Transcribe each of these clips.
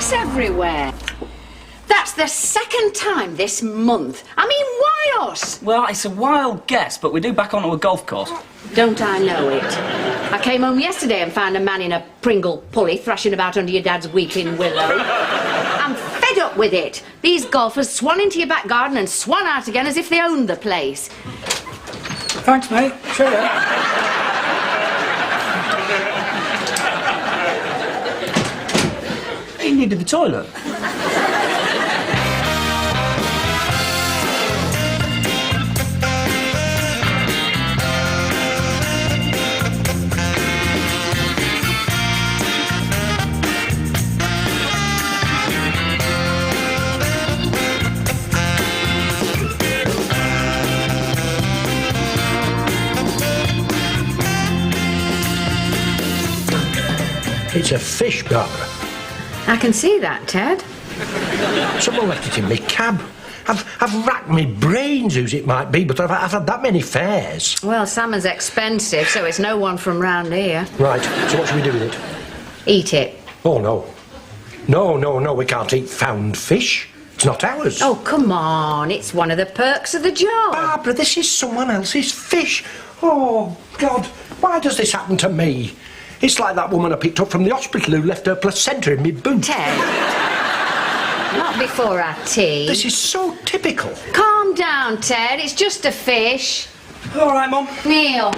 glass everywhere. That's the second time this month. I mean, why us? Well, it's a wild guess, but we do back onto a golf course. Don't I know it? I came home yesterday and found a man in a Pringle pulley thrashing about under your dad's weeping willow. I'm fed up with it. These golfers swan into your back garden and swan out again as if they owned the place. Thanks, mate. Cheerio. He needed the toilet. It's a fish, Barbara. I can see that, Ted. Someone left it in my cab. I've racked my brains whose it might be, but I've had that many fares. Well, salmon's expensive, so it's no one from round here. Right, so what should we do with it? Eat it. Oh, no. No, we can't eat found fish. It's not ours. Oh, come on. It's one of the perks of the job. Barbara, this is someone else's fish. Oh, God, why does this happen to me? It's like that woman I picked up from the hospital who left her placenta in my boot. Ted, not before our tea. This is so typical. Calm down, Ted. It's just a fish. All right, Mum. Neil.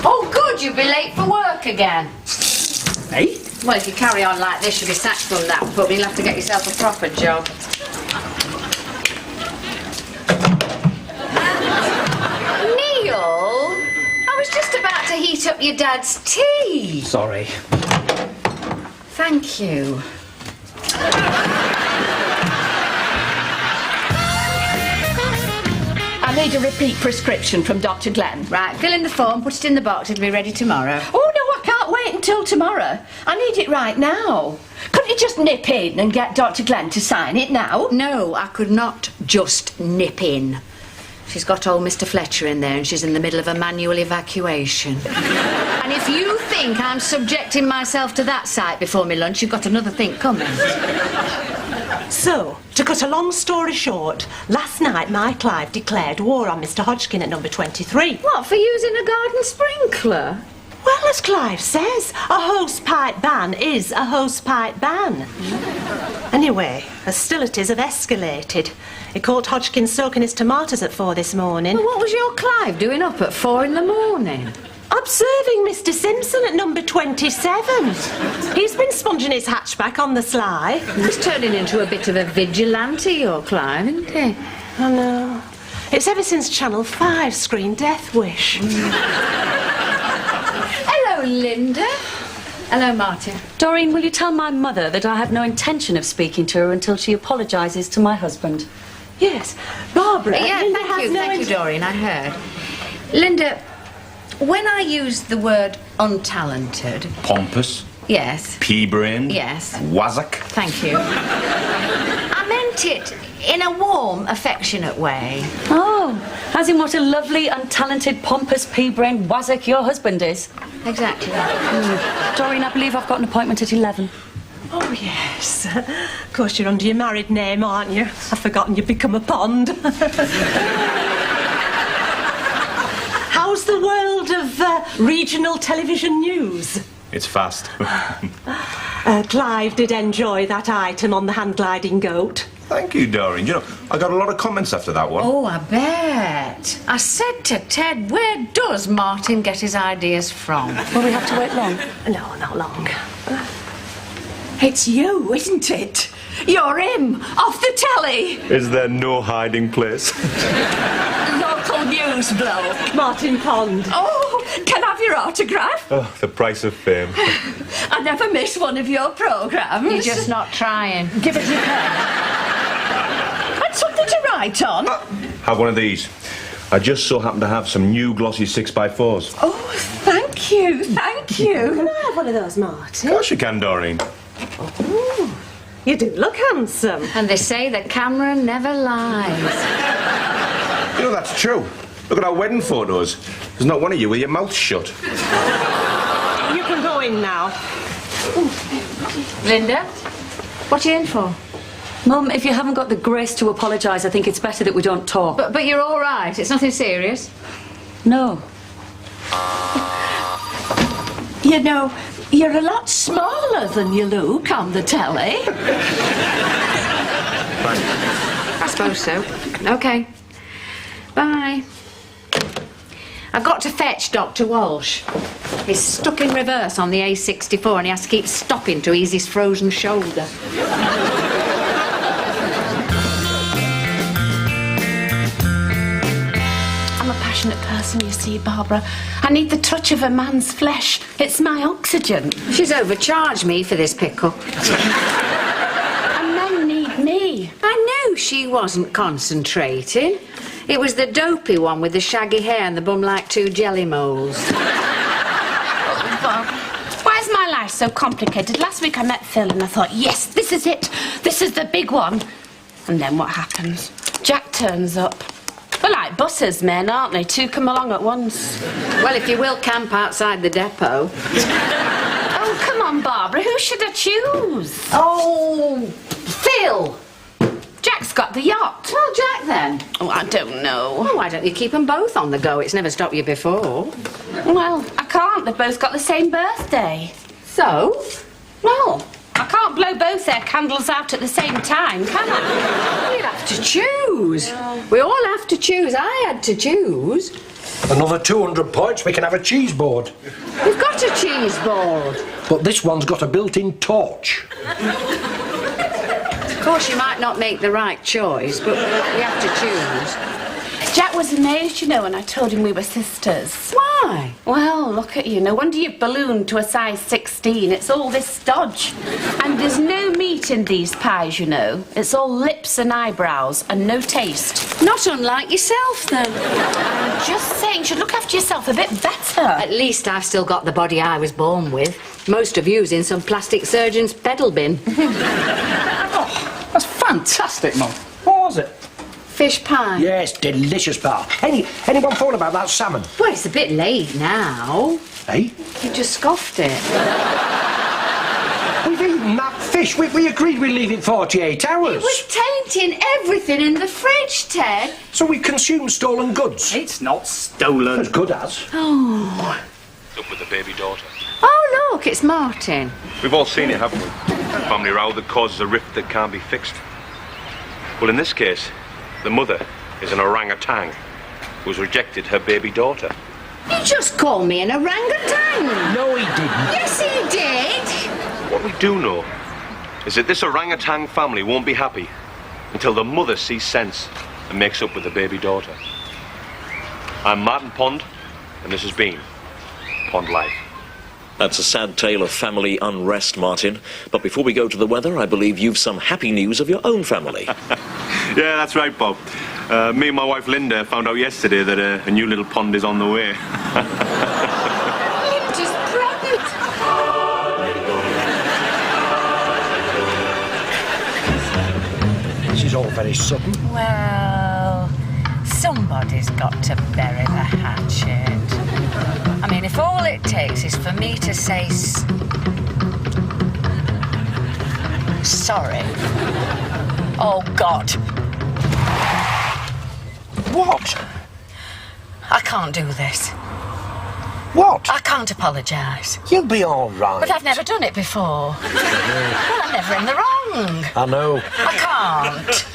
Oh, good. You'll be late for work again. Hey? Well, if you carry on like this, you'll be sacked from that pub. You'll have to get yourself a proper job. Neil, I was just about to heat up your dad's tea. Sorry. Thank you. I need a repeat prescription from Dr. Glenn. Right, fill in the form, put it in the box. It'll be ready tomorrow. Oh, no, I can't wait until tomorrow. I need it right now. Couldn't you just nip in and get Dr. Glenn to sign it now? No, I could not just nip in. She's got old Mr. Fletcher in there and she's in the middle of a manual evacuation. And if you think I'm subjecting myself to that sight before me lunch, you've got another thing coming. So, to cut a long story short, last night my Clive declared war on Mr. Hodgkin at number 23. What, for using a garden sprinkler? Well, as Clive says, a hosepipe ban is a hosepipe ban. Anyway, hostilities have escalated. He caught Hodgkin soaking his tomatoes at 4 this morning. Well, what was your Clive doing up at 4 in the morning? Observing Mr. Simpson at number 27. He's been sponging his hatchback on the sly. He's turning into a bit of a vigilante, your Clive, isn't he? I know. It's ever since Channel 5 screened Death Wish. Hello, Linda. Hello, Martin. Doreen, will you tell my mother that I have no intention of speaking to her until she apologises to my husband? Yes, Barbara. Yeah, Linda thank you, Doreen, I heard. Linda, when I used the word untalented... Pompous. Yes. Pea-brained. Yes. Wazzock. Thank you. I meant it in a warm, affectionate way. Oh, as in what a lovely, untalented, pompous, pea-brained wazzock your husband is. Exactly. Doreen, I believe I've got an appointment at 11. Oh, yes. Of course, you're under your married name, aren't you? I've forgotten you've become a pond. How's the world of regional television news? It's fast. Clive did enjoy that item on the hand-gliding goat. Thank you, Doreen. You know, I got a lot of comments after that one. Oh, I bet. I said to Ted, where does Martin get his ideas from? Will we have to wait long? No, not long. It's you, isn't it? You're him, off the telly. Is there no hiding place? Local news bloke. Martin Pond. Oh, can I have your autograph? Oh, the price of fame. I never miss one of your programmes. You're just not trying. Give us your pen. And something to write on. Have one of these. I just so happen to have some new glossy 6x4s. Oh, thank you, thank you. Can I have one of those, Martin? Of course you can, Doreen. Oh, you do look handsome. And they say the camera never lies. You know, that's true. Look at our wedding photos. There's not one of you with your mouth shut. You can go in now. Linda, what are you in for? Mum, if you haven't got the grace to apologise, I think it's better that we don't talk. But you're all right. It's nothing serious. No. You know, you're a lot smaller than you look on the telly. I suppose so. OK. Bye. I've got to fetch Dr. Walsh. He's stuck in reverse on the A64 and he has to keep stopping to ease his frozen shoulder. I'm a passionate person, you see, Barbara. I need the touch of a man's flesh. It's my oxygen. She's overcharged me for this pickle. And men need me. I knew she wasn't concentrating. It was the dopey one with the shaggy hair and the bum like 2 jelly moles. Bob, why is my life so complicated? Last week I met Phil and I thought, yes, this is it. This is the big one. And then what happens? Jack turns up. They're like buses, men, aren't they? 2 come along at once. Well, if you will camp outside the depot. Oh, come on, Barbara. Who should I choose? Oh, Phil! Jack's got the yacht. Well, Jack, then. Oh, I don't know. Well, why don't you keep them both on the go? It's never stopped you before. Well, I can't. They've both got the same birthday. So? Well, I can't blow both their candles out at the same time, can I? We'd have to choose. We all have to choose. I had to choose. Another 200 points, we can have a cheese board. We've got a cheese board. But this one's got a built-in torch. Of course, you might not make the right choice, but we have to choose. Jack was amazed, you know, when I told him we were sisters. Why? Well, look at you. No wonder you've ballooned to a size 16. It's all this stodge. And there's no meat in these pies, you know. It's all lips and eyebrows and no taste. Not unlike yourself, then. I'm just saying, you should look after yourself a bit better. At least I've still got the body I was born with. Most of you's in some plastic surgeon's pedal bin. Oh, that's fantastic, Mum. What was it? Fish pie. Yes, delicious, pal. Anyone thought about that salmon? Well, it's a bit late now. Eh? You just scoffed it. We've eaten that fish. We agreed we'd leave it 48 hours. It was tainting everything in the fridge, Ted. So we consumed stolen goods. It's not stolen. As good as. Oh. Up with the baby daughter. Oh, look, it's Martin. We've all seen it, haven't we? A family row that causes a rift that can't be fixed. Well, in this case, the mother is an orangutan who's rejected her baby daughter. You just called me an orangutan. No, he didn't. Yes, he did. What we do know is that this orangutan family won't be happy until the mother sees sense and makes up with the baby daughter. I'm Martin Pond, and this has been Pond Life. That's a sad tale of family unrest, Martin. But before we go to the weather, I believe you've some happy news of your own family. Yeah, that's right, Bob. Me and my wife Linda found out yesterday that a new little pond is on the way. Linda's pregnant. This is all very sudden. Well, somebody's got to bury the hatchet. I mean, if all it takes is for me to say sorry. Oh, God. What? I can't do this. What? I can't apologise. You'll be all right. But I've never done it before. Well, I'm never in the wrong. I know. I can't.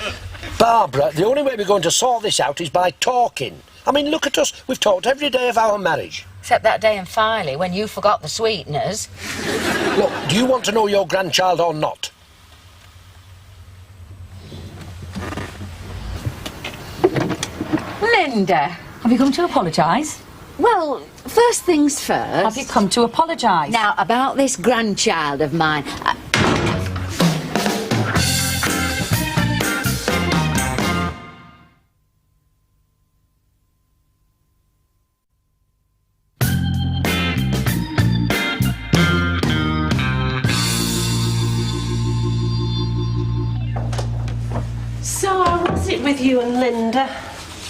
Barbara, the only way we're going to sort this out is by talking. I mean, look at us. We've talked every day of our marriage. Except that day in Filey when you forgot the sweeteners. Look, do you want to know your grandchild or not? Linda. Have you come to apologise? Well, first things first. Have you come to apologise? Now, about this grandchild of mine. So, what's it with you and Linda?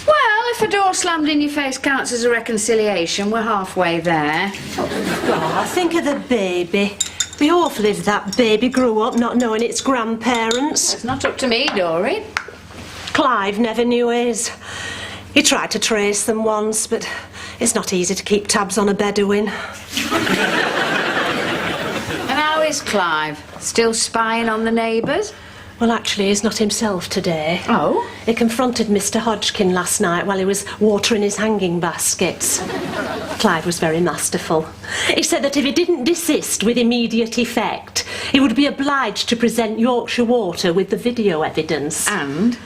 Well, Well, if a door slammed in your face counts as a reconciliation, we're halfway there. Oh, think of the baby. Be awful if that baby grew up not knowing its grandparents. It's not up to me, Dory. Clive never knew his. He tried to trace them once, but it's not easy to keep tabs on a Bedouin. And how is Clive? Still spying on the neighbours? Well, actually, he's not himself today. Oh? He confronted Mr. Hodgkin last night while he was watering his hanging baskets. Clive was very masterful. He said that if he didn't desist with immediate effect, he would be obliged to present Yorkshire Water with the video evidence. And?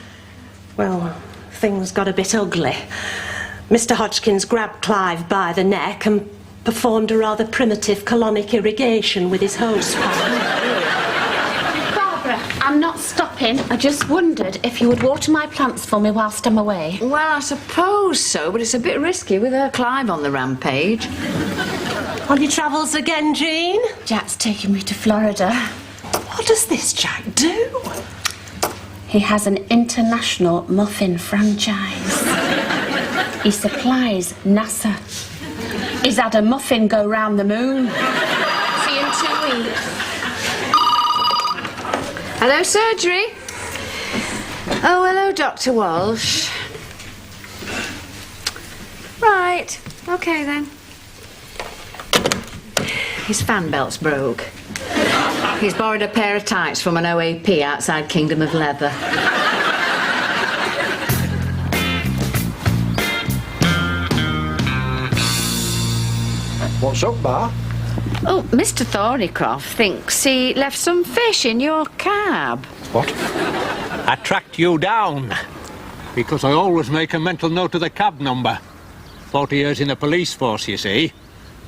Well, things got a bit ugly. Mr. Hodgkins grabbed Clive by the neck and performed a rather primitive colonic irrigation with his hose pan. I'm not stopping. I just wondered if you would water my plants for me whilst I'm away. Well, I suppose so, but it's a bit risky with her Clive on the rampage. On your travels again, Jean? Jack's taking me to Florida. What does this Jack do? He has an international muffin franchise. He supplies NASA. He's had a muffin go round the moon. See you in 2 weeks. Hello, surgery. Oh, hello, Dr. Walsh. Right, OK then. His fan belt's broke. He's borrowed a pair of tights from an OAP outside Kingdom of Leather. What's up, Bar? Oh, Mr. Thornycroft thinks he left some fish in your cab. What? I tracked you down because I always make a mental note of the cab number. 40 years in the police force, you see.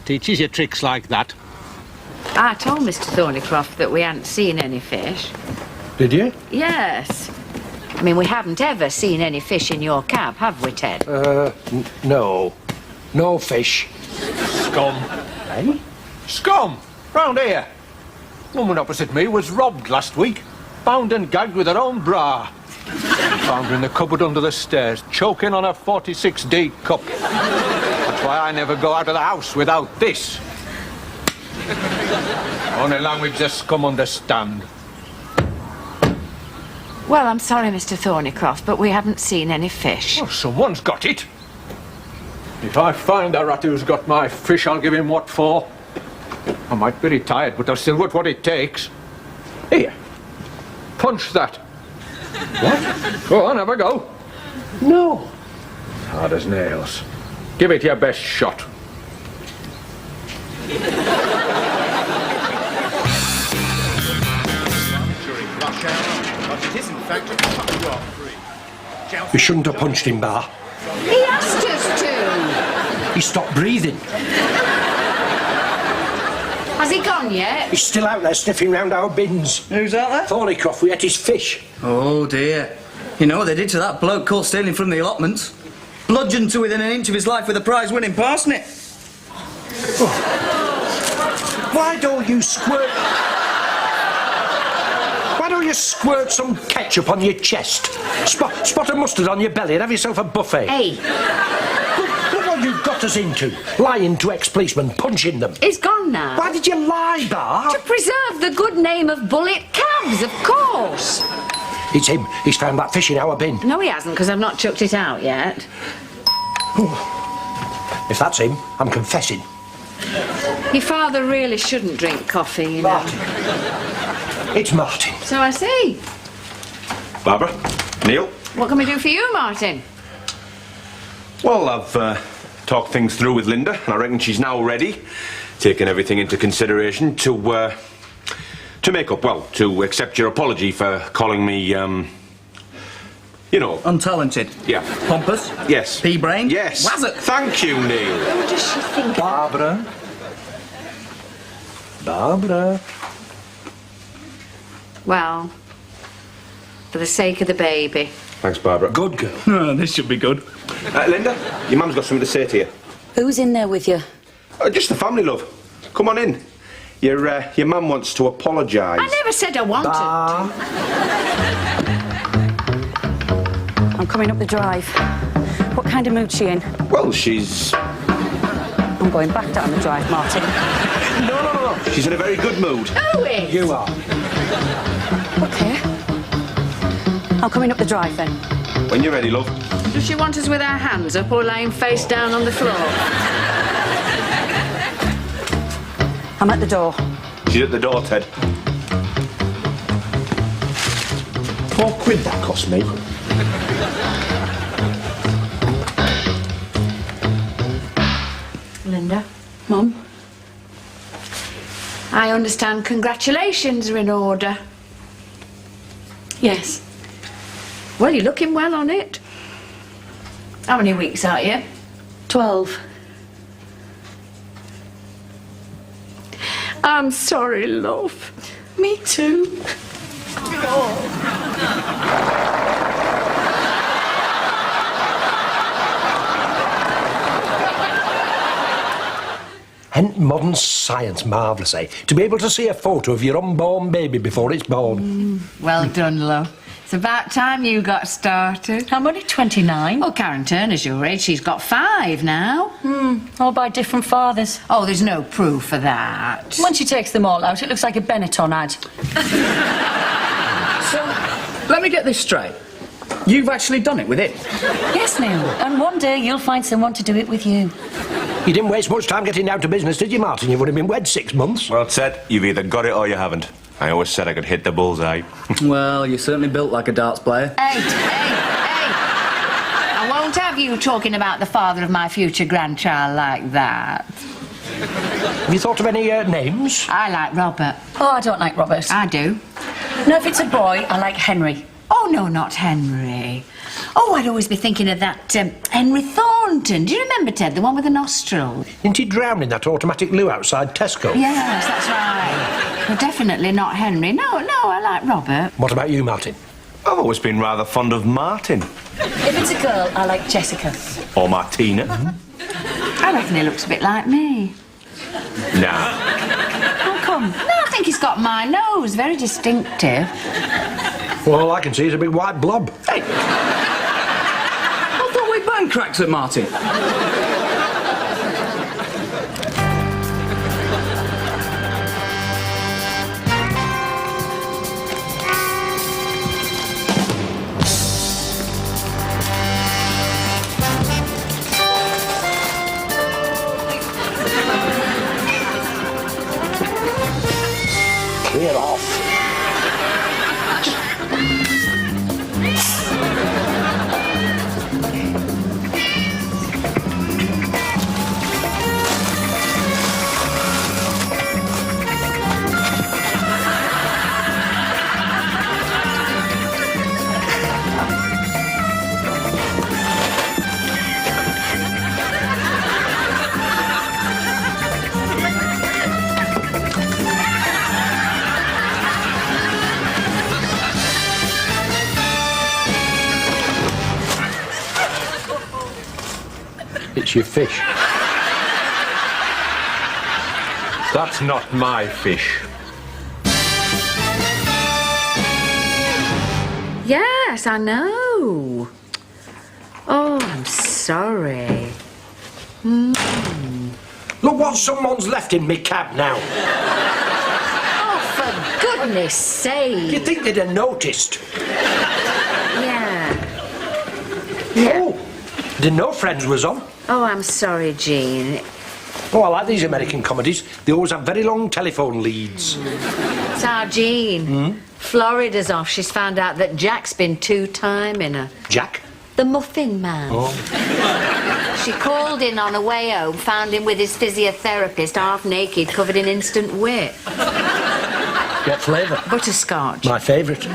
Teaches you tricks like that. I told Mr. Thornycroft that we hadn't seen any fish. Did you? Yes. I mean, we haven't ever seen any fish in your cab, have we, Ted? No. No fish. Scum. Eh? Scum! Round here. Woman opposite me was robbed last week. Bound and gagged with her own bra. Found her in the cupboard under the stairs, choking on a 46D cup. That's why I never go out of the house without this. Only language the scum understand. Well, I'm sorry, Mr. Thornycroft, but we haven't seen any fish. Oh, someone's got it. If I find the rat who's got my fish, I'll give him what for. I might be retired, but I've still got what it takes. Here, punch that. What? Go on, have a go. No. Hard as nails. Give it your best shot. We shouldn't have punched him, Bar. He asked us to. He stopped breathing. Has he gone yet? He's still out there sniffing round our bins. Who's out there? Thornycroft, we ate his fish. Oh, dear. You know what they did to that bloke caught stealing from the allotments? Bludgeoned to within an inch of his life with a prize-winning parsnip. Oh. Why don't you squirt... Why don't you squirt some ketchup on your chest? Spot of mustard on your belly and have yourself a buffet. Hey. Look what you've got us into. Lying to ex-policemen, punching them. He's gone now. Why did you lie, Bar? To preserve the good name of Bullet Cabs, of course. It's him. He's found that fish in our bin. No, he hasn't, because I've not chucked it out yet. If that's him, I'm confessing. Your father really shouldn't drink coffee, you know. Martin. It's Martin. So I see. Barbara? Neil? What can we do for you, Martin? Well, I've talked things through with Linda, and I reckon she's now ready, taking everything into consideration, to make up, well, to accept your apology for calling me, you know... Untalented. Yeah. Pompous. Yes. Pea-brained. Yes. Was it? Thank you, Neil. What does she think? Barbara. Barbara. Well, for the sake of the baby. Thanks, Barbara. Good girl. Oh, this should be good. Linda, your mum's got something to say to you. Who's in there with you? Just the family, love. Come on in. Your mum wants to apologise. I never said I wanted I'm coming up the drive. What kind of mood she in? Well, she's... I'm going back down the drive, Martin. No. She's in a very good mood. Oh, it. You are. Okay. I'm coming up the drive then. When you're ready, love. Does she want us with our hands up or laying face down on the floor? I'm at the door. She's at the door, Ted. £4 that cost me. Linda? Mum? I understand congratulations are in order. Yes. Well, you're looking well on it. How many weeks are you? 12. I'm sorry, love. Me too. And modern science, marvellous, eh? To be able to see a photo of your unborn baby before it's born. Well done, love. It's about time you got started. I'm only 29. Oh, Karen Turner's your age. She's got 5 now. All by different fathers. Oh, there's no proof of that. When she takes them all out, it looks like a Benetton ad. So, let me get this straight. You've actually done it with it? Yes, Neil. And one day you'll find someone to do it with you. You didn't waste much time getting down to business, did you, Martin? You've only been wed 6 months. Well, Ted, you've either got it or you haven't. I always said I could hit the bullseye. Well, you're certainly built like a darts player. Hey! I won't have you talking about the father of my future grandchild like that. Have you thought of any names? I like Robert. Oh, I don't like Robert. I do. No, if it's a boy, I like Henry. Oh, no, not Henry. Oh, I'd always be thinking of that Henry Thornton. Do you remember, Ted, the one with the nostril? Didn't he drown in that automatic loo outside Tesco? Yes, that's right. Well, definitely not Henry. No, I like Robert. What about you, Martin? I've always been rather fond of Martin. If it's a girl, I like Jessica. Or Martina. I reckon he looks a bit like me. Nah. How come? No, I think he's got my nose. Very distinctive. Well, all I can see is a big white blob. Hey! I thought we banged cracks at Martin. Clear off. It's your fish. That's not my fish. Yes, I know. Oh, I'm sorry. Look what someone's left in me cab now. Oh, for goodness sake. You'd think they'd have noticed. Yeah. Oh, didn't know Friends was on. Oh, I'm sorry, Jean. Oh, I like these American comedies. They always have very long telephone leads. It's our Jean. Florida's off. She's found out that Jack's been 2-timing her. Jack? The Muffin Man. Oh. She called in on her way home, found him with his physiotherapist, half naked, covered in instant whip. What flavour? Butterscotch. My favourite.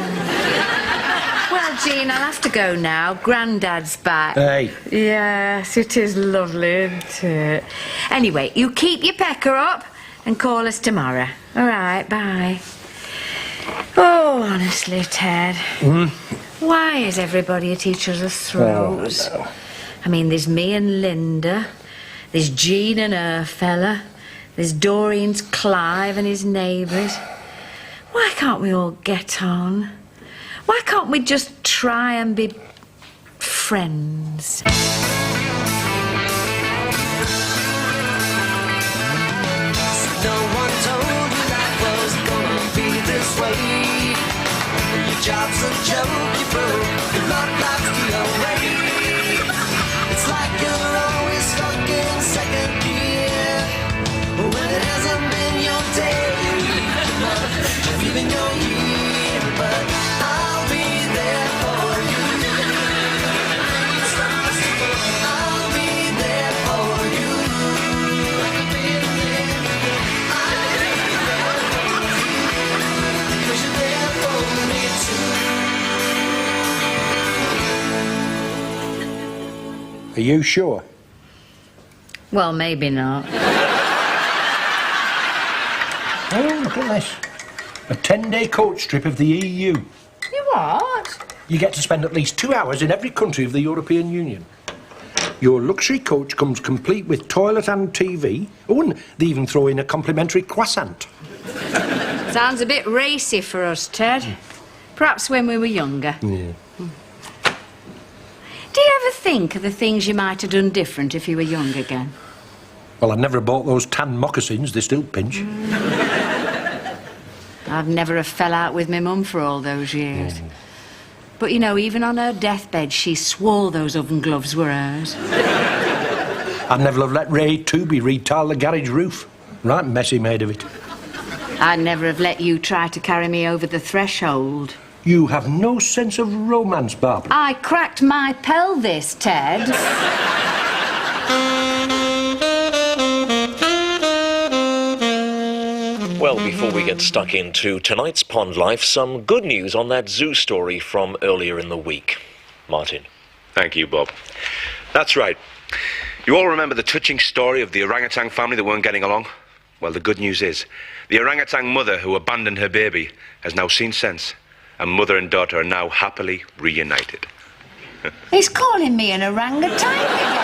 Well, Jean, I'll have to go now. Grandad's back. Hey. Yes, it is lovely, isn't it? Anyway, you keep your pecker up and call us tomorrow. All right, bye. Oh, honestly, Ted. Why is everybody at each other's throats? Oh, no. I mean, there's me and Linda. There's Jean and her fella. There's Doreen's Clive and his neighbours. Why can't we all get on? Why can't we just try and be friends? job's a joke you broke. Your love life's the away. It's like you're always stuck in second gear. When it hasn't been your day, you're feeling your year. But I'll be there for you. I'll be there for you. I'll be there for you. 'Cause you're there for me too. Are you sure? Well, maybe not. Oh, look at this. A 10-day coach trip of the EU. You what? You get to spend at least 2 hours in every country of the European Union. Your luxury coach comes complete with toilet and TV. Oh, and they even throw in a complimentary croissant. Sounds a bit racy for us, Ted. Perhaps when we were younger. Yeah. Do you ever think of the things you might have done different if you were young again? Well, I'd never have bought those tan moccasins. They still pinch. I've never have fell out with my mum for all those years. But, you know, even on her deathbed, she swore those oven gloves were hers. I'd never have let Ray Tooby retile the garage roof. Right messy made of it. I'd never have let you try to carry me over the threshold. You have no sense of romance, Barbara. I cracked my pelvis, Ted. Well, before we get stuck into tonight's Pond Life, some good news on that zoo story from earlier in the week. Martin. Thank you, Bob. That's right. You all remember the touching story of the orangutan family that weren't getting along? Well, the good news is, the orangutan mother who abandoned her baby has now seen sense, and mother and daughter are now happily reunited. He's calling me an orangutan again.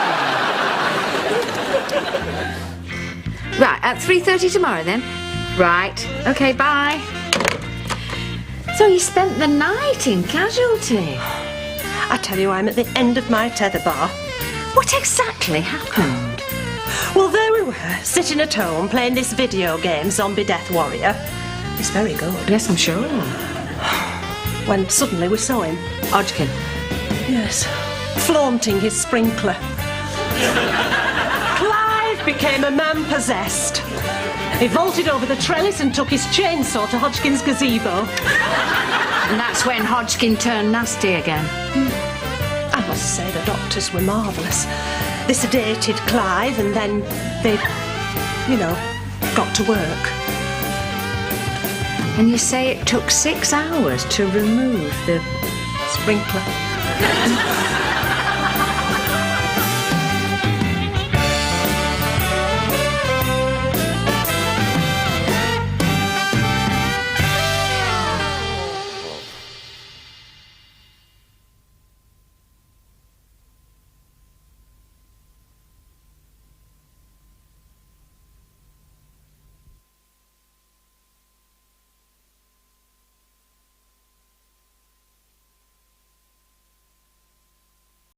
Right, at 3:30 tomorrow then? Right, OK, bye. So you spent the night in Casualty? I tell you, I'm at the end of my tether bar. What exactly happened? Well, there we were, sitting at home playing this video game, Zombie Death Warrior. It's very good. Yes, I'm sure. When suddenly we saw him. Hodgkin? Yes, flaunting his sprinkler. Clive became a man possessed. He vaulted over the trellis and took his chainsaw to Hodgkin's gazebo. And that's when Hodgkin turned nasty again. I must say the doctors were marvellous. They sedated Clive and then they, got to work. And you say it took 6 hours to remove the sprinkler.